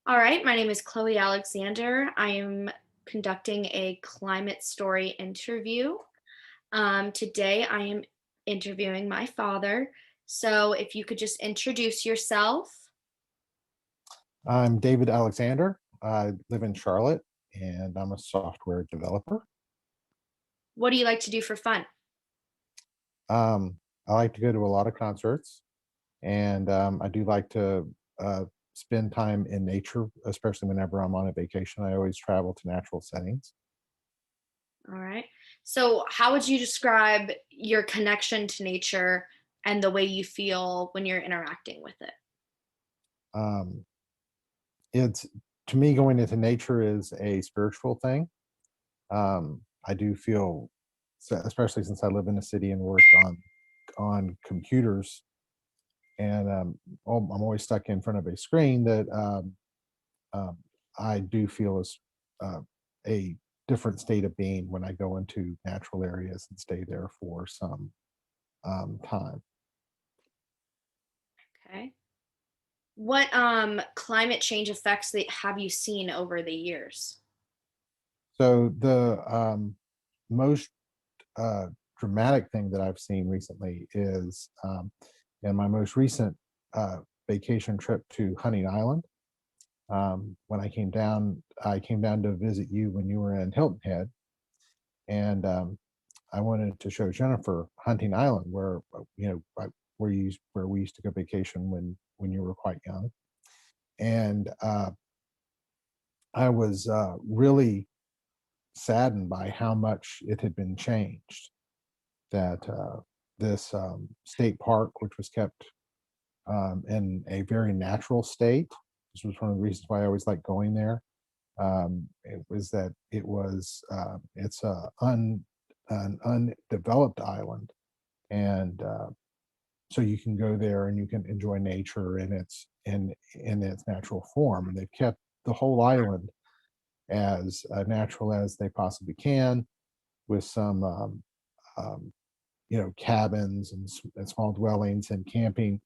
All right, my name is Chloe Alexander. I am conducting a climate story interview. Today, I am interviewing my father. So, if you could just introduce yourself. I'm David Alexander. I live in Charlotte and I'm a software developer. What do you like to do for fun? I like to go to a lot of concerts and I do like to spend time in nature, especially whenever I'm on a vacation. I always travel to natural settings. All right. So, how would you describe your connection to nature and the way you feel when you're interacting with it? Um, it's to me, going into nature is a spiritual thing. I do feel, especially since I live in a city and work on computers, and I'm always stuck in front of a screen that um, I do feel is uh, a different state of being when I go into natural areas and stay there for some time. Okay. What climate change effects that have you seen over the years? So the most uh, dramatic thing that I've seen recently is in my most recent uh, vacation trip to Hunting Island. When I came down to visit you when you were in Hilton Head, and I wanted to show Jennifer Hunting Island, where where we used to go vacation when you were quite young, and I was really saddened by how much it had been changed. That this state park, which was kept in a very natural state, this was one of the reasons why I always liked going there. It was that it's an undeveloped island, and so you can go there and you can enjoy nature in its natural form. And they've kept the whole island as natural as they possibly can, with some cabins and small dwellings and camping,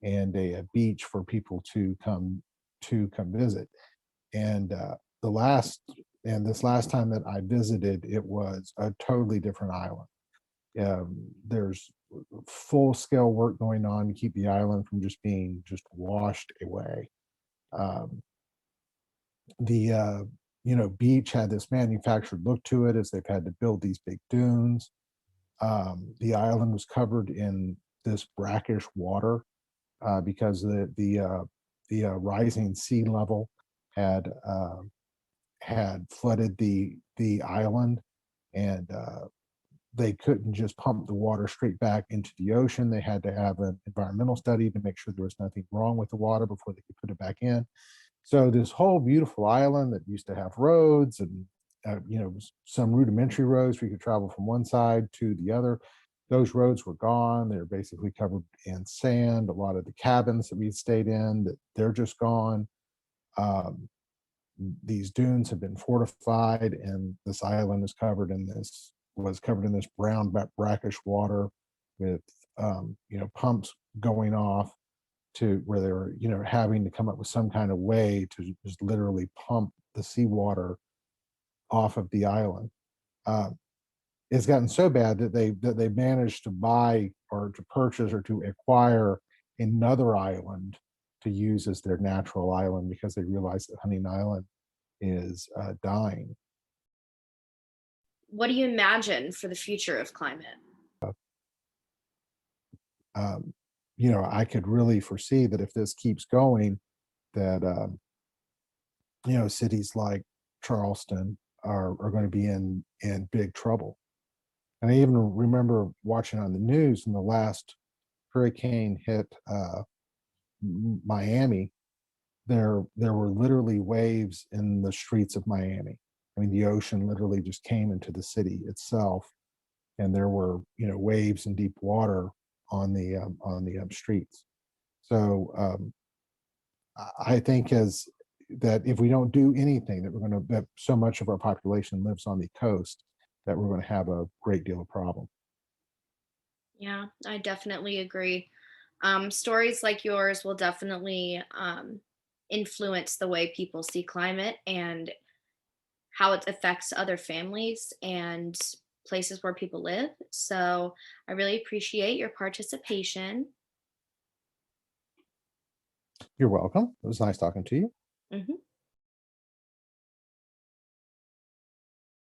and a beach for people to come visit. And the last and this last time that I visited, it was a totally different island. There's full scale work going on to keep the island from just being just washed away. Um, the beach had this manufactured look to it, as they've had to build these big dunes. The island was covered in this brackish water because the rising sea level had had flooded the island, and they couldn't just pump the water straight back into the ocean. They had to have an environmental study to make sure there was nothing wrong with the water before they could put it back in. So this whole beautiful island that used to have roads and some rudimentary roads where you could travel from one side to the other. Those roads were gone. They're basically covered in sand. A lot of the cabins that we stayed in, that they're just gone. Um, these dunes have been fortified, and this island is covered in this was covered in this brown brackish water, with pumps going off to where they were having to come up with some kind of way to just literally pump the seawater off of the island. Uh, it's gotten so bad that they managed to buy or to purchase or to acquire another island to use as their natural island, because they realized that Hunting Island is dying. What do you imagine for the future of climate? Um, I could really foresee that if this keeps going, that cities like Charleston are going to be in big trouble. And I even remember watching on the news when the last hurricane hit Miami. There were literally waves in the streets of Miami. I mean, the ocean literally just came into the city itself, and there were waves and deep water on the streets. So I think as that if we don't do anything, that so much of our population lives on the coast, that we're going to have a great deal of problem. Yeah, I definitely agree. Stories like yours will definitely influence the way people see climate and how it affects other families and places where people live. So I really appreciate your participation. You're welcome. It was nice talking to you. Mhm.